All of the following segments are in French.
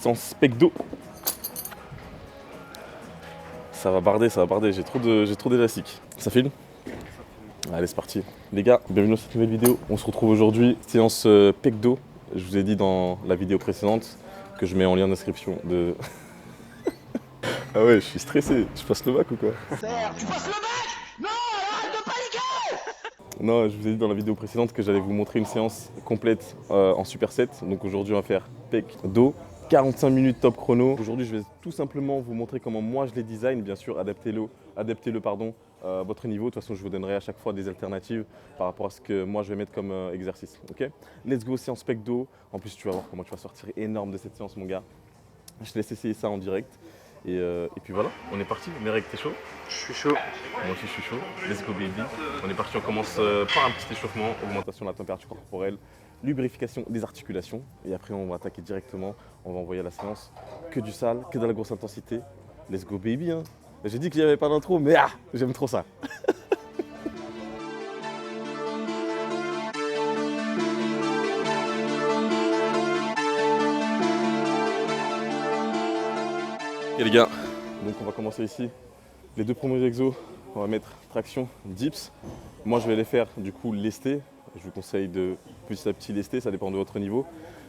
séance pec-dos. Ça va barder, j'ai trop d'élastique. Ça filme? Allez, c'est parti. Les gars, bienvenue dans cette nouvelle vidéo. On se retrouve aujourd'hui, séance pec-dos. Je vous ai dit dans la vidéo précédente que je mets en lien de description de... Ah ouais, je suis stressé. Je passe le bac ou quoi? Tu passes le bac? Non, arrête de paniquer! Non, je vous ai dit dans la vidéo précédente que j'allais vous montrer une séance complète en superset. Donc aujourd'hui, on va faire pec-dos. 45 minutes top chrono. Aujourd'hui, je vais tout simplement vous montrer comment moi je les design. Bien sûr, adaptez-le à votre niveau. De toute façon, je vous donnerai à chaque fois des alternatives par rapport à ce que moi je vais mettre comme exercice. Ok? Let's go, séance pec-dos. En plus, tu vas voir comment tu vas sortir énorme de cette séance, mon gars. Je te laisse essayer ça en direct. Et puis voilà, on est parti. Merek, t'es chaud? Je suis chaud. Moi aussi, je suis chaud. Let's go, baby. On est parti, on commence par un petit échauffement, augmentation de la température corporelle, lubrification des articulations. Et après, on va attaquer directement. On va envoyer la séance que du sale, que de la grosse intensité. Let's go, baby. Hein. J'ai dit qu'il n'y avait pas d'intro, mais j'aime trop ça. Ok les gars, donc on va commencer ici. Les deux premiers exos, on va mettre traction, dips. Moi je vais les faire du coup lestés. Je vous conseille de petit à petit lester, ça dépend de votre niveau.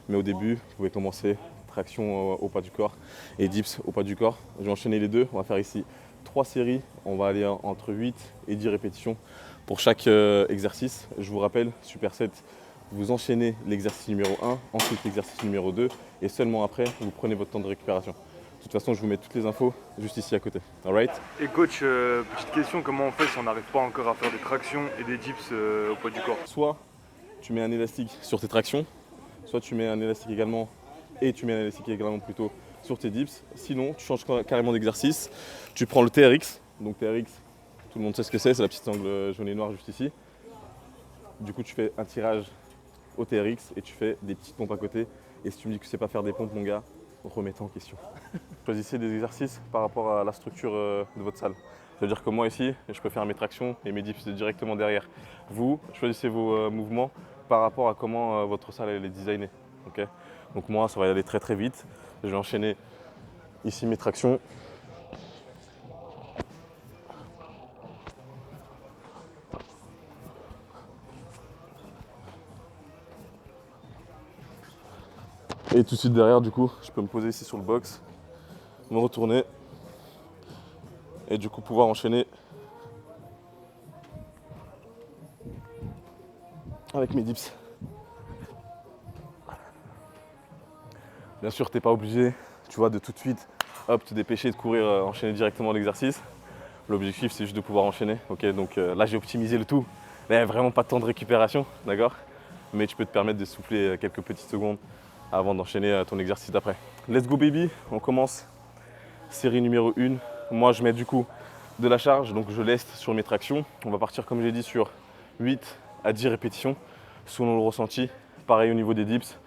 Mais au début, vous pouvez commencer traction au pas du corps et dips au pas du corps. Je vais enchaîner les deux, on va faire ici 3 séries. On va aller entre 8 et 10 répétitions pour chaque exercice. Je vous rappelle, superset, vous enchaînez l'exercice numéro 1, ensuite l'exercice numéro 2 et seulement après, vous prenez votre temps de récupération. De toute façon, je vous mets toutes les infos juste ici à côté. Alright? Et coach, petite question, comment on fait si on n'arrive pas encore à faire des tractions et des dips au poids du corps? Soit tu mets un élastique sur tes tractions, soit tu mets un élastique également plutôt sur tes dips. Sinon, tu changes carrément d'exercice. Tu prends le TRX. Donc TRX, tout le monde sait ce que c'est la petite angle jaune et noir juste ici. Du coup, tu fais un tirage au TRX et tu fais des petites pompes à côté. Et si tu me dis que tu sais pas faire des pompes, mon gars, remets-toi en question. Choisissez des exercices par rapport à la structure de votre salle. C'est-à-dire que moi ici, je peux faire mes tractions et mes dips directement derrière. Vous, choisissez vos mouvements par rapport à comment votre salle elle est designée. Okay? Donc moi, ça va y aller très très vite. Je vais enchaîner ici mes tractions. Et tout de suite derrière, du coup, je peux me poser ici sur le box, me retourner et du coup pouvoir enchaîner avec mes dips. Bien sûr, t'es pas obligé, tu vois, de tout de suite, hop, te dépêcher de courir, enchaîner directement l'exercice. L'objectif, c'est juste de pouvoir enchaîner. Ok, donc là, j'ai optimisé le tout, mais vraiment pas de temps de récupération, d'accord? Mais tu peux te permettre de souffler quelques petites secondes avant d'enchaîner ton exercice d'après. Let's go baby, on commence. Série numéro 1. Moi je mets du coup de la charge, donc je leste sur mes tractions. On va partir comme j'ai dit sur 8 à 10 répétitions selon le ressenti. Pareil au niveau des dips,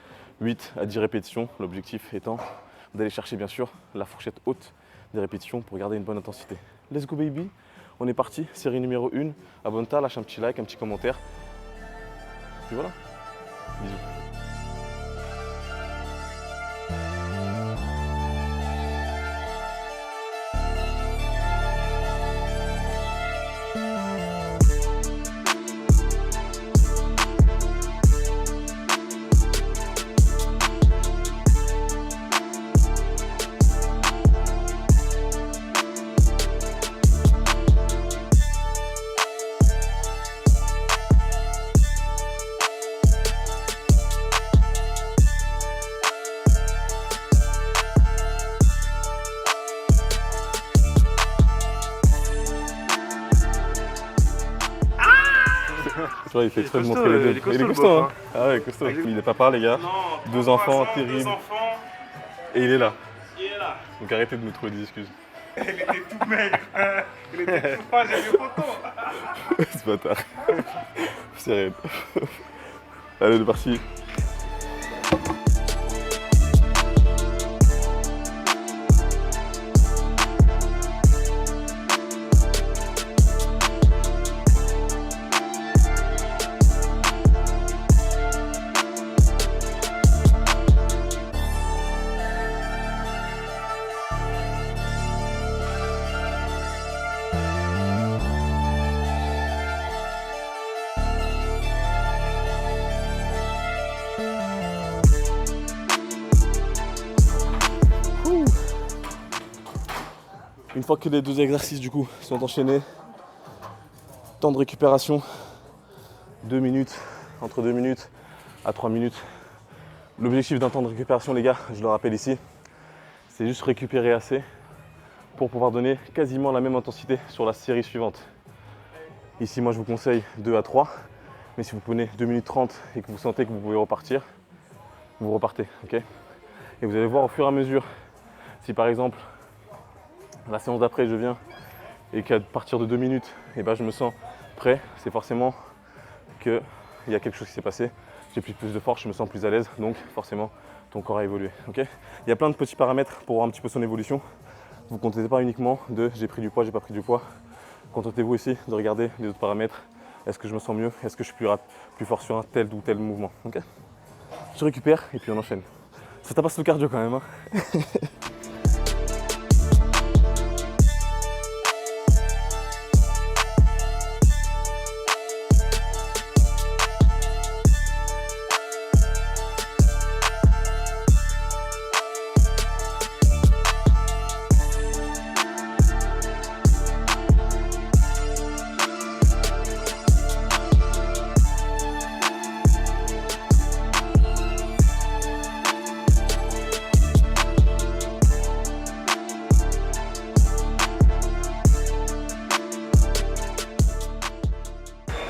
8 à 10 répétitions. L'objectif étant d'aller chercher bien sûr la fourchette haute des répétitions pour garder une bonne intensité. Let's go baby, on est parti. Série numéro 1. Abonne-toi, lâche un petit like, un petit commentaire. Puis voilà, bisous. Tu vois, il fait exprès de montrer les deux. Il est costaud, hein? Ah ouais, costaud. Il n'est pas part, les gars. Non, 2 enfants, terrible. 2 enfants. Et il est là. Il est là. Donc arrêtez de nous trouver des excuses. Il était tout maigre. Il était tout froid, j'ai vu photo. Ce bâtard. Sérieux. Allez, c'est parti. Une fois que les 2 exercices du coup sont enchaînés, temps de récupération, 2 minutes, entre 2 minutes à 3 minutes. L'objectif d'un temps de récupération, les gars, je le rappelle ici, c'est juste récupérer assez pour pouvoir donner quasiment la même intensité sur la série suivante. Ici, moi, je vous conseille 2 à 3, mais si vous prenez 2 minutes 30 et que vous sentez que vous pouvez repartir, vous repartez, ok? Et vous allez voir au fur et à mesure, si par exemple, la séance d'après, je viens et qu'à partir de 2 minutes, et ben, je me sens prêt, c'est forcément qu'il y a quelque chose qui s'est passé. J'ai plus de force, je me sens plus à l'aise, donc forcément, ton corps a évolué, ok? Il y a plein de petits paramètres pour voir un petit peu son évolution. Vous ne contentez pas uniquement de j'ai pris du poids, j'ai pas pris du poids. Contentez-vous aussi de regarder les autres paramètres. Est-ce que je me sens mieux? Est-ce que je suis plus fort sur un tel ou tel mouvement, ok? Je récupère et puis on enchaîne. Ça tabasse le cardio quand même, hein.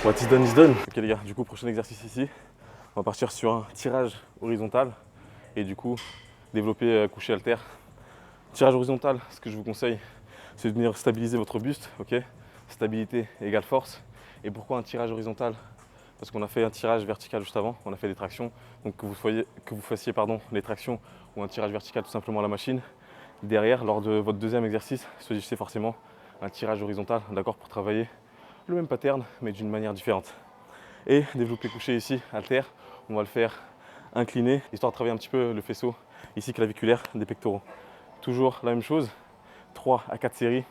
What is done is done. Ok les gars, du coup prochain exercice ici, on va partir sur un tirage horizontal et du coup développer coucher haltère. Tirage horizontal, ce que je vous conseille, c'est de venir stabiliser votre buste, ok? Stabilité égale force. Et pourquoi un tirage horizontal? Parce qu'on a fait un tirage vertical juste avant, on a fait des tractions. Donc que vous fassiez les tractions ou un tirage vertical tout simplement à la machine. Derrière, lors de votre deuxième exercice, choisissez forcément un tirage horizontal, d'accord, pour travailler le même pattern mais d'une manière différente. Et développer couché ici, haltère, on va le faire incliné, histoire de travailler un petit peu le faisceau ici claviculaire des pectoraux. Toujours la même chose, 3 à 4 séries,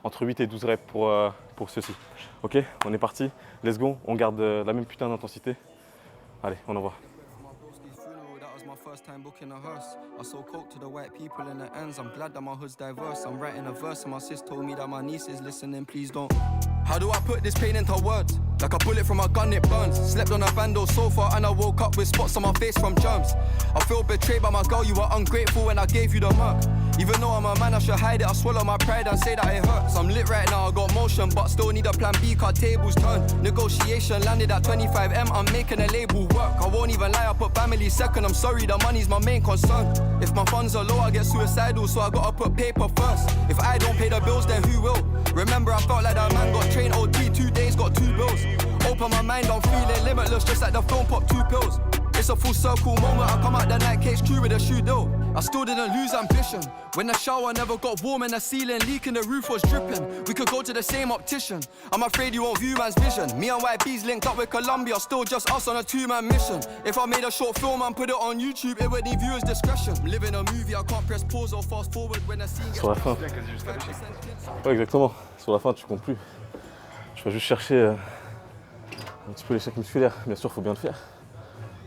entre 8 et 12 reps pour ceci. Ok, on est parti, let's go, on garde la même putain d'intensité. Allez, on envoie. First time booking a hearse. I sold coke to the white people in the ends. I'm glad that my hood's diverse. I'm writing a verse and my sis told me that my niece is listening. Please don't. How do I put this pain into words? Like a bullet from a gun, it burns. Slept on a bando sofa and I woke up with spots on my face from germs. I feel betrayed by my girl, you were ungrateful when I gave you the mug. Even though I'm a man, I should hide it. I swallow my pride and say that it hurts. I'm lit right now, I got motion, but still need a plan B, cause tables turn. Negotiation landed at 25M, I'm making a label work. I won't even lie, I put family second. I'm sorry, the money's my main concern. If my funds are low, I get suicidal, so I gotta put paper first. If I don't pay the bills, then who will? Remember, I felt like that man got trained OT, 2 days, got 2 bills. Open my mind, I'm feeling limitless, just like the film pop 2 pills. It's a full circle moment, I come out the night case true with a shoe deal. I still didn't lose ambition. When the shower never got warm and the ceiling leaking, the roof was dripping. We could go to the same optician. I'm afraid you won't view man's vision. Me and YB's linked up with Columbia, still just us on a 2-man mission. If I made a short film and put it on YouTube, it would need viewers' discretion. I'm living a movie, I can't press pause or fast forward when the scene gets... Sur la fin. Ouais, exactement. Sur la fin, tu comptes plus. Je vais juste chercher un petit peu l'échec musculaire. Bien sûr, il faut bien le faire.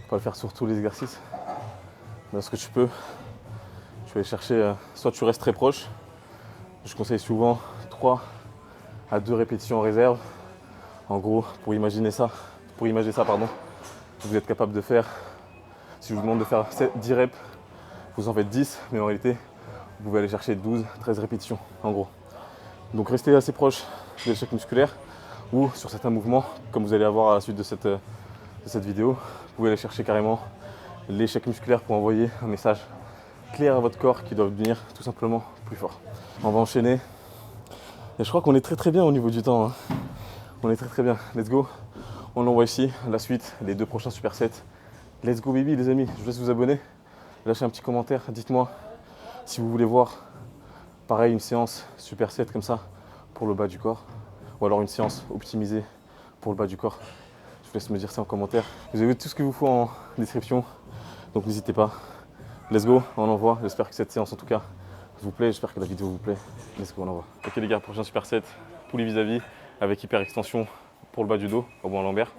Faut pas le faire sur tous les exercices. Mais ce que tu peux, tu vas aller chercher, soit tu restes très proche. Je conseille souvent 3 à 2 répétitions en réserve. En gros, pour imaginer ça, vous êtes capable de faire, si je vous demande de faire 10 reps, vous en faites 10, mais en réalité, vous pouvez aller chercher 12, 13 répétitions, en gros. Donc restez assez proche de l'échec musculaire ou sur certains mouvements, comme vous allez avoir à la suite de cette vidéo, vous pouvez aller chercher carrément l'échec musculaire pour envoyer un message clair à votre corps qui doit devenir tout simplement plus fort. On va enchaîner. Et je crois qu'on est très bien au niveau du temps, hein. On est très bien. Let's go. On envoie ici la suite, les 2 prochains supersets. Let's go baby les amis. Je vous laisse vous abonner. Lâchez un petit commentaire. Dites-moi si vous voulez voir pareil une séance superset comme ça pour le bas du corps. Ou alors une séance optimisée pour le bas du corps. Je vous laisse me dire ça en commentaire. Vous avez tout ce qu'il vous faut en description. Donc n'hésitez pas. Let's go, on envoie. J'espère que cette séance en tout cas vous plaît. J'espère que la vidéo vous plaît. Let's go, on envoie. Ok les gars, prochain superset, poulie vis-à-vis avec hyper extension pour le bas du dos, au bout en lombaire.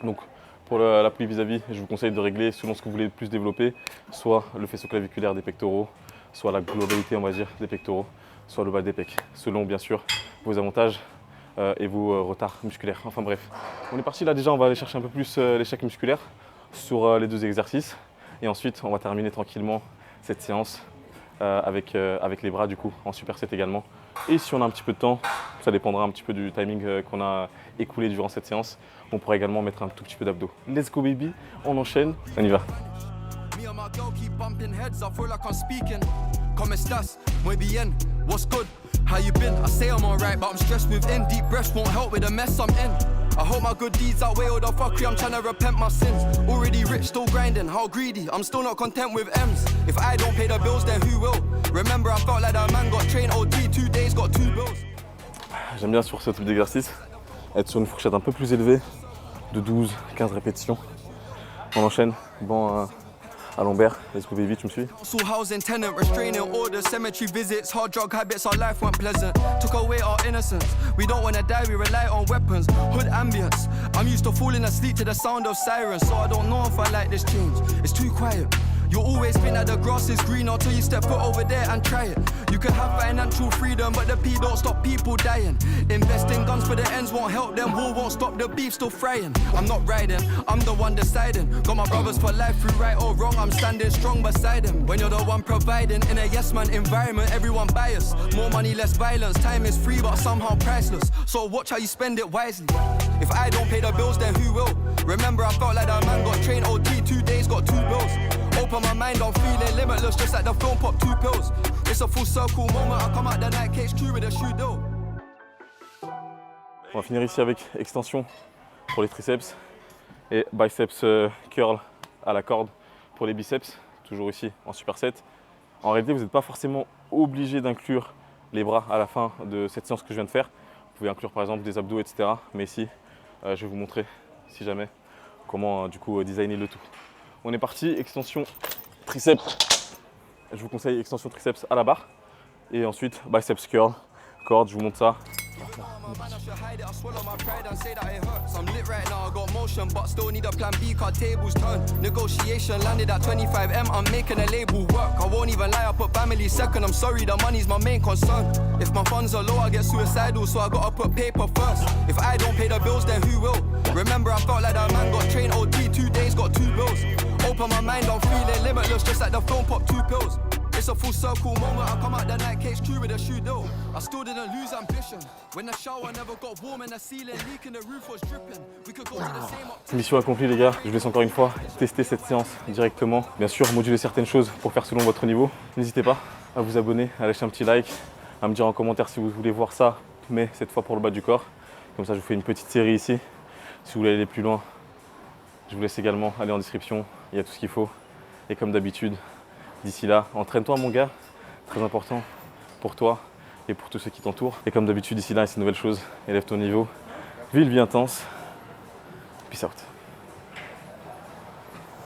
Donc pour la poulie vis-à-vis, je vous conseille de régler selon ce que vous voulez plus développer, soit le faisceau claviculaire des pectoraux, soit la globalité, on va dire, des pectoraux, soit le bas des pecs, selon bien sûr vos avantages et vos retards musculaires. Enfin bref, on est parti là déjà, on va aller chercher un peu plus l'échec musculaire sur les 2 exercices. Et ensuite, on va terminer tranquillement cette séance avec les bras du coup, en superset également. Et si on a un petit peu de temps, ça dépendra un petit peu du timing qu'on a écoulé durant cette séance, on pourra également mettre un tout petit peu d'abdos. Let's go baby, on enchaîne, on y va. Me and my girl keep bumping heads, I feel like I'm speaking. Come estás, muy bien, what's good? How you been? I say I'm alright, but I'm stressed within. Deep breaths won't help with the mess I'm in. I hope my good deeds outweigh all the fuckery, I'm trying to repent my sins. Already rich, still grinding, how greedy, I'm still not content with M's. If I don't pay the bills, then who will? Remember I felt like that man got trained OT, 2 days, got 2 bills. J'aime bien sur ce type d'exercice, être sur une fourchette un peu plus élevée, de 12-15 répétitions. On enchaîne, bon à lombaire, let's go baby, tu me suis? Council housing, tenant, restraining orders, cemetery visits, hard drug habits, our life weren't pleasant. Took away our innocence. We don't wanna die, we rely on weapons. Hood ambience. I'm used to falling asleep to the sound of sirens, so I don't know if I like this change. It's too quiet. You'll always think that the grass is green until you step foot over there and try it. You can have financial freedom, but the P don't stop people dying. Invest in guns for the ends won't help them, war won't stop the beef still frying. I'm not riding, I'm the one deciding. Got my brothers for life through right or wrong, I'm standing strong beside them. When you're the one providing, in a yes man environment, everyone biased. More money, less violence, time is free but somehow priceless. So watch how you spend it wisely. If I don't pay the bills, then who will? Remember I felt like that man got trained OT, 2 days, got 2 bills. Open my mind, I'm feeling limitless, just like the film pop 2 pills. It's a full circle moment, I come out the night cage crew with a shoe deal. On va finir ici avec extension pour les triceps et biceps curl à la corde pour les biceps, toujours ici en superset. En réalité, vous n'êtes pas forcément obligé d'inclure les bras à la fin de cette séance que je viens de faire. Vous pouvez inclure par exemple des abdos, etc. Mais ici, je vais vous montrer, si jamais, comment du coup designer le tout. On est parti, extension triceps. Je vous conseille extension triceps à la barre. Et ensuite, biceps curl, corde, je vous montre ça. Man, I should hide it, I swallow my pride and say that it hurts. I'm lit right now, I got motion, but still need a plan B, cause tables turn. Negotiation landed at 25M, I'm making a label work. I won't even lie, I put family second, I'm sorry, the money's my main concern. If my funds are low, I get suicidal, so I gotta put paper first. If I don't pay the bills, then who will? Remember, I felt like that man got trained OT, 2 days, got 2 bills. Open my mind, I'm feeling limitless, just like the film pop 2 pills. It's a full circle moment, I come out the night cage crew with a shoe deal. I still didn't lose ambition. When the shower never got warm and the ceiling leaking, the roof was dripping. We could go to the same up. Mission accomplie les gars, je vous laisse encore une fois tester cette séance directement. Bien sûr, moduler certaines choses pour faire selon votre niveau. N'hésitez pas à vous abonner, à lâcher un petit like, à me dire en commentaire si vous voulez voir ça, mais cette fois pour le bas du corps. Comme ça, je vous fais une petite série ici. Si vous voulez aller plus loin, je vous laisse également aller en description, il y a tout ce qu'il faut. Et comme d'habitude, d'ici là, entraîne-toi mon gars, très important pour toi et pour tous ceux qui t'entourent. Et comme d'habitude, d'ici là, c'est une nouvelle chose, élève ton niveau, vis une vie intense, peace out.